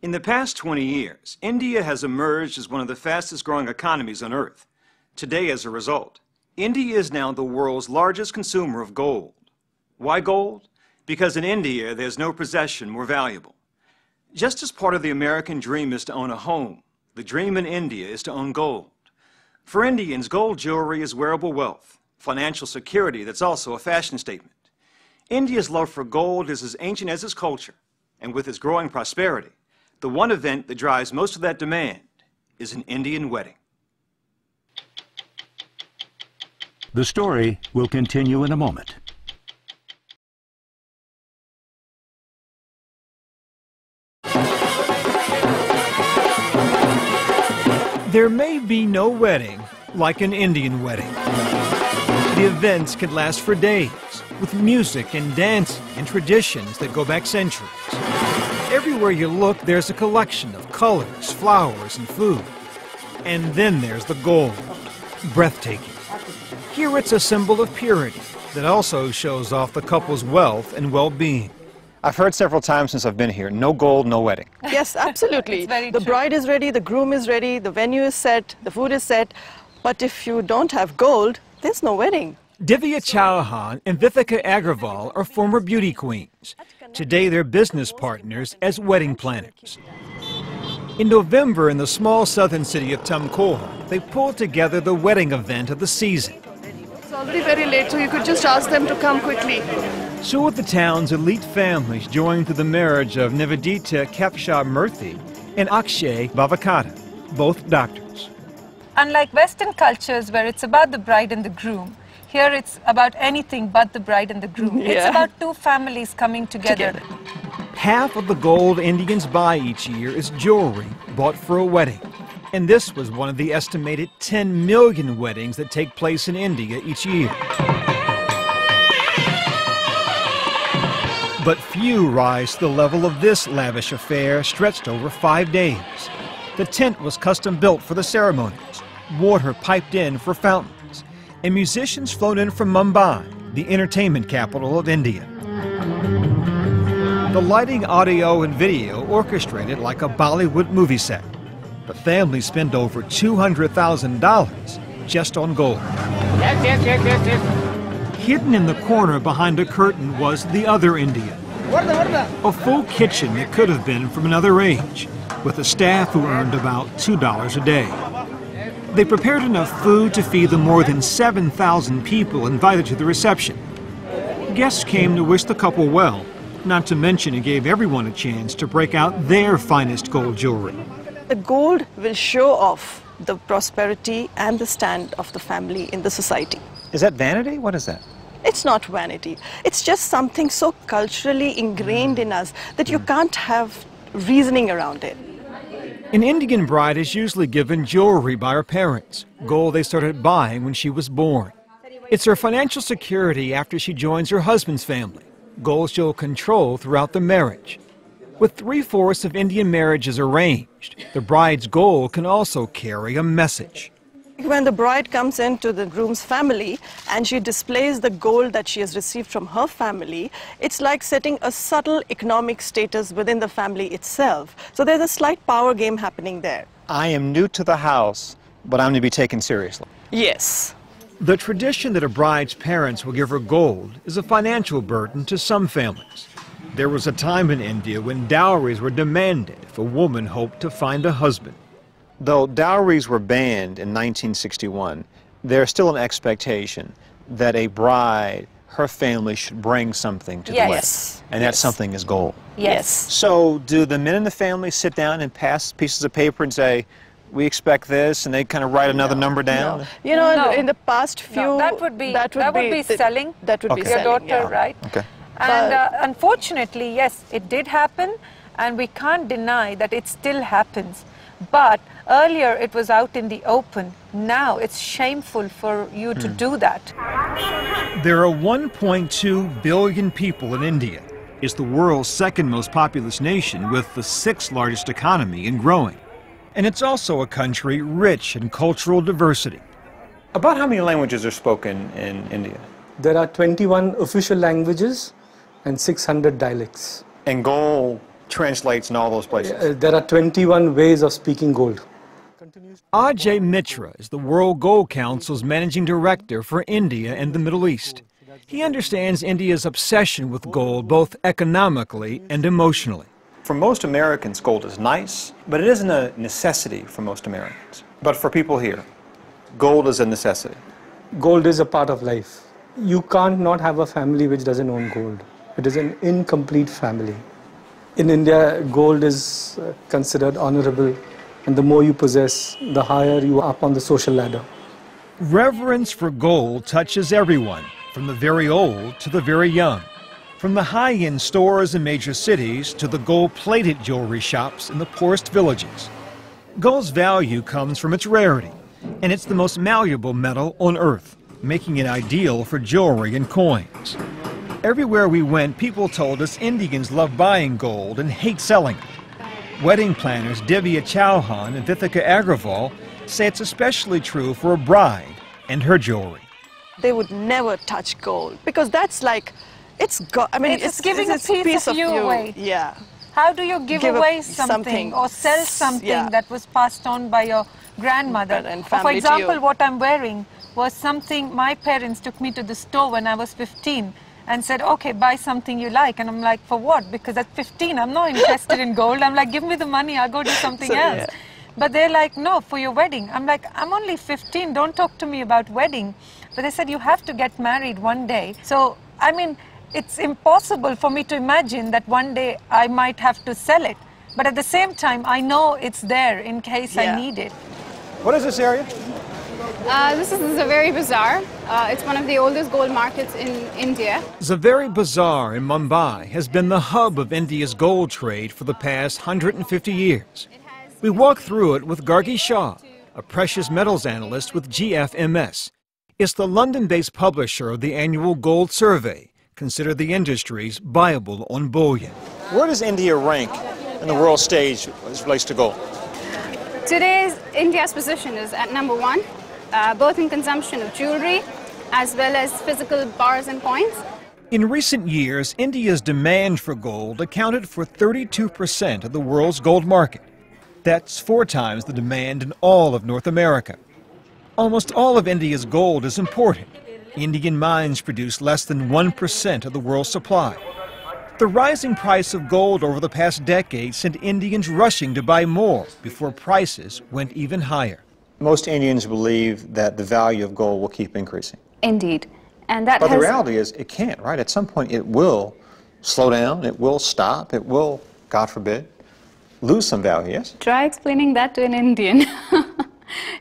In the past 20 years, India has emerged as one of the fastest growing economies on earth. Today, as a result, India is now the world's largest consumer of gold. Why gold? Because in India, there's no possession more valuable. Just as part of the American dream is to own a home, the dream in India is to own gold. For Indians, gold jewelry is wearable wealth, financial security that's also a fashion statement. India's love for gold is as ancient as its culture, and with its growing prosperity, the one event that drives most of that demand is an Indian wedding. The story will continue in a moment. There may be no wedding like an Indian wedding. The events can last for days, with music and dancing and traditions that go back centuries. Everywhere you look, there's a collection of colors, flowers, and food. And then there's the gold, breathtaking. Here it's a symbol of purity that also shows off the couple's wealth and well-being. I've heard several times since I've been here, no gold, no wedding. Yes, absolutely. The bride is ready, the groom is ready, the venue is set, the food is set. But if you don't have gold, there's no wedding. Divya Chauhan and Vithika Agrawal are former beauty queens. Today they're business partners as wedding planners. In November, in the small southern city of Tumkur, they pulled together the wedding event of the season. It's already very late, so you could just ask them to come quickly. Two of the town's elite families joined to the marriage of Nivedita Kapsha Murthy and Akshay Bhavakata, both doctors. Unlike Western cultures where it's about the bride and the groom, here it's about anything but the bride and the groom. Yeah. It's about two families coming together. Half of the gold Indians buy each year is jewelry bought for a wedding. And this was one of the estimated 10 million weddings that take place in India each year. But few rise to the level of this lavish affair stretched over 5 days. The tent was custom built for the ceremonies, water piped in for fountains, and musicians flown in from Mumbai, the entertainment capital of India. The lighting, audio, and video orchestrated like a Bollywood movie set. The family spent over $200,000 just on gold. Hidden in the corner behind a curtain was the other India, a full kitchen that could have been from another age, with a staff who earned about $2 a day. They prepared enough food to feed the more than 7,000 people invited to the reception. Guests came to wish the couple well, not to mention it gave everyone a chance to break out their finest gold jewelry. The gold will show off the prosperity and the stand of the family in the society. Is that vanity? What is that? It's not vanity. It's just something so culturally ingrained in us that you can't have reasoning around it. An Indian bride is usually given jewelry by her parents, gold they started buying when she was born. It's her financial security after she joins her husband's family, gold she'll control throughout the marriage. With 3/4 of Indian marriages arranged, the bride's gold can also carry a message. When the bride comes into the groom's family and she displays the gold that she has received from her family, it's like setting a subtle economic status within the family itself. So there's a slight power game happening there. I am new to the house, but I'm to be taken seriously. Yes. The tradition that a bride's parents will give her gold is a financial burden to some families. There was a time in India when dowries were demanded if a woman hoped to find a husband. Though dowries were banned in 1961, there's still an expectation that a bride, her family, should bring something to the wedding. And that something is gold. Yes. So do the men in the family sit down and pass pieces of paper and say, we expect this, and they kind of write another number down? No. You know, in the past few... that would be selling. That would be your selling, daughter, right? Okay. And unfortunately, yes, it did happen, and we can't deny that it still happens. But earlier it was out in the open. Now it's shameful for you to do that. There are 1.2 billion people in India. It's the world's second most populous nation with the 6th largest economy and growing. And it's also a country rich in cultural diversity. About how many languages are spoken in India? There are 21 official languages and 600 dialects. And gold translates in all those places? There are 21 ways of speaking gold. Ajay Mitra is the World Gold Council's managing director for India and the Middle East. He understands India's obsession with gold both economically and emotionally. For most Americans, gold is nice, but it isn't a necessity for most Americans. But for people here, gold is a necessity. Gold is a part of life. You can't not have a family which doesn't own gold. It is an incomplete family. In India, gold is considered honorable, and the more you possess, the higher you are up on the social ladder. Reverence for gold touches everyone, from the very old to the very young. From the high-end stores in major cities to the gold-plated jewelry shops in the poorest villages. Gold's value comes from its rarity, and it's the most malleable metal on Earth, making it ideal for jewelry and coins. Everywhere we went, people told us Indians love buying gold and hate selling it. Wedding planners Divya Chauhan and Vithika Agrawal say it's especially true for a bride and her jewelry. They would never touch gold because that's like, it's giving a piece of you away. Yeah. How do you give away something or sell something that was passed on by your grandmother? And for example, what I'm wearing was something my parents took me to the store when I was 15 and said, okay, buy something you like. And I'm like, for what? Because at 15, I'm not interested in gold. I'm like, give me the money, I'll go do something else. Yeah. But they're like, no, for your wedding. I'm like, I'm only 15, don't talk to me about wedding. But they said, you have to get married one day. So, I mean, it's impossible for me to imagine that one day I might have to sell it. But at the same time, I know it's there in case I need it. What is this area? This is Zaveri Bazaar. It's one of the oldest gold markets in India. Zaveri Bazaar in Mumbai has been the hub of India's gold trade for the past 150 years. We walk through it with Gargi Shah, a precious metals analyst with GFMS. It's the London-based publisher of the annual Gold Survey, considered the industry's Bible on bullion. Where does India rank in the world stage as it relates to gold? Today's India's position is at number 1, both in consumption of jewelry as well as physical bars and coins. In recent years, India's demand for gold accounted for 32% of the world's gold market. That's 4 times the demand in all of North America. Almost all of India's gold is imported. Indian mines produce less than 1% of the world's supply. The rising price of gold over the past decade sent Indians rushing to buy more before prices went even higher. Most Indians believe that the value of gold will keep increasing. Indeed. And that but the reality is it can't, right? At some point it will slow down, it will stop, it will, God forbid, lose some value, yes? Try explaining that to an Indian.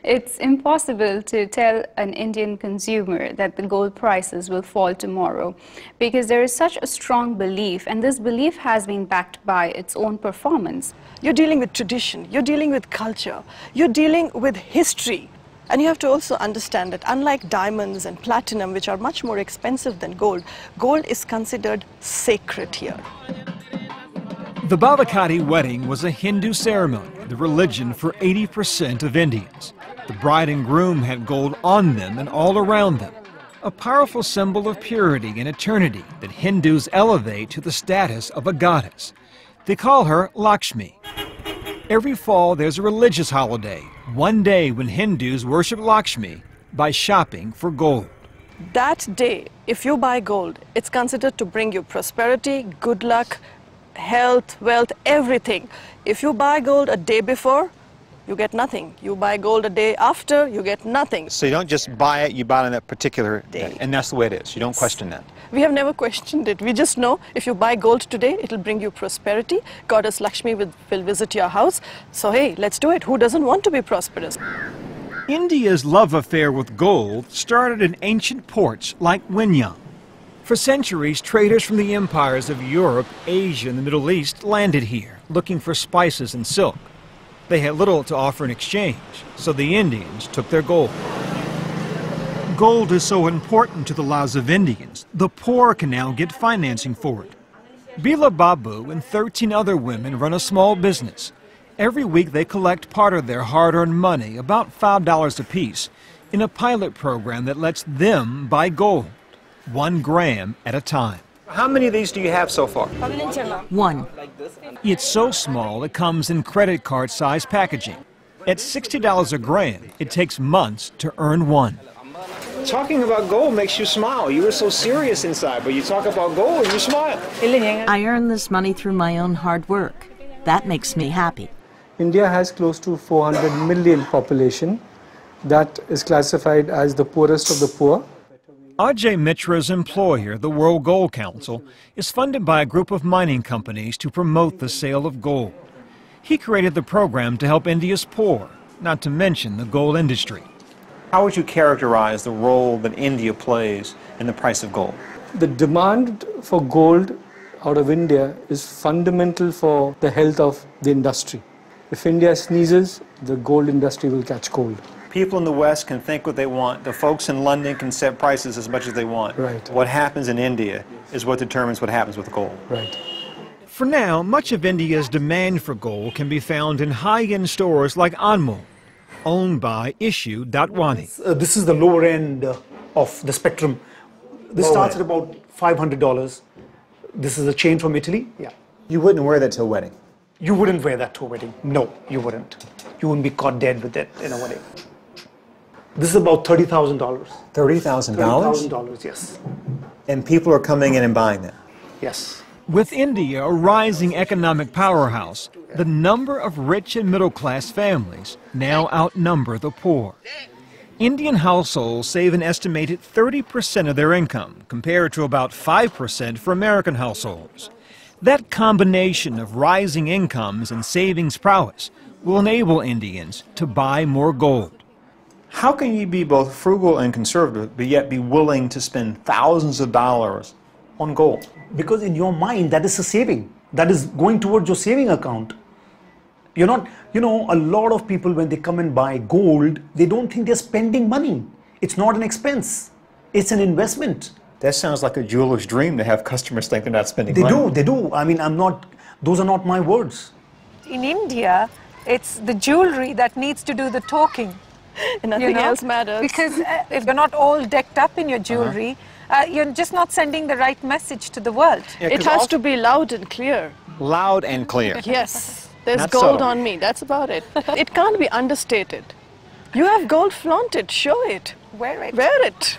It's impossible to tell an Indian consumer that the gold prices will fall tomorrow because there is such a strong belief, and this belief has been backed by its own performance. You're dealing with tradition, you're dealing with culture, you're dealing with history. And you have to also understand that unlike diamonds and platinum, which are much more expensive than gold, gold is considered sacred here. The Bhavakati wedding was a Hindu ceremony, the religion for 80% of Indians. The bride and groom had gold on them and all around them, a powerful symbol of purity and eternity that Hindus elevate to the status of a goddess. They call her Lakshmi. Every fall there's a religious holiday, one day when Hindus worship Lakshmi by shopping for gold. That day, if you buy gold, it's considered to bring you prosperity, good luck, health, wealth, everything. If you buy gold a day before, you get nothing. You buy gold a day after, you get nothing. So you don't just buy it, you buy it on that particular day. And that's the way it is. You don't question that. We have never questioned it. We just know if you buy gold today, it'll bring you prosperity. Goddess Lakshmi will visit your house. So hey, let's do it. Who doesn't want to be prosperous? India's love affair with gold started in ancient ports like Winyang. For centuries, traders from the empires of Europe, Asia, and the Middle East landed here, looking for spices and silk. They had little to offer in exchange, so the Indians took their gold. Gold is so important to the lives of Indians, the poor can now get financing for it. Bila Babu and 13 other women run a small business. Every week they collect part of their hard-earned money, about $5 apiece, in a pilot program that lets them buy gold, 1 gram at a time. How many of these do you have so far? One. It's so small it comes in credit card-sized packaging. At $60 a gram, it takes months to earn one. Talking about gold makes you smile. You were so serious inside, but you talk about gold and you smile. I earn this money through my own hard work. That makes me happy. India has close to 400 million population that is classified as the poorest of the poor. Ajay Mitra's employer, the World Gold Council, is funded by a group of mining companies to promote the sale of gold. He created the program to help India's poor, not to mention the gold industry. How would you characterize the role that India plays in the price of gold? The demand for gold out of India is fundamental for the health of the industry. If India sneezes, the gold industry will catch cold. People in the West can think what they want. The folks in London can set prices as much as they want. Right. What happens in India is what determines what happens with gold. Right. For now, much of India's demand for gold can be found in high-end stores like Anmol, owned by Ishu Datwani. This is the lower end of the spectrum. This starts at about $500. This is a chain from Italy. Yeah. You wouldn't wear that to a wedding. You wouldn't wear that to a wedding. No, you wouldn't. You wouldn't be caught dead with it in a wedding. This is about $30,000. $30,000? $30,000, yes. And people are coming in and buying that? Yes. With India a rising economic powerhouse, the number of rich and middle-class families now outnumber the poor. Indian households save an estimated 30% of their income, compared to about 5% for American households. That combination of rising incomes and savings prowess will enable Indians to buy more gold. How can you be both frugal and conservative, but yet be willing to spend thousands of dollars on gold? Because in your mind, that is a saving. That is going towards your saving account. You're not, a lot of people when they come and buy gold, they don't think they're spending money. It's not an expense. It's an investment. That sounds like a jeweler's dream to have customers think they're not spending money. They do. I mean, those are not my words. In India, it's the jewelry that needs to do the talking. Nothing else matters. Because if you're not all decked up in your jewelry, you're just not sending the right message to the world. Yeah, it has to be loud and clear. Loud and clear. Yes. There's Not gold subtle. on me. That's about it. It can't be understated. You have gold, flaunt it, show it. Wear it. Wear it.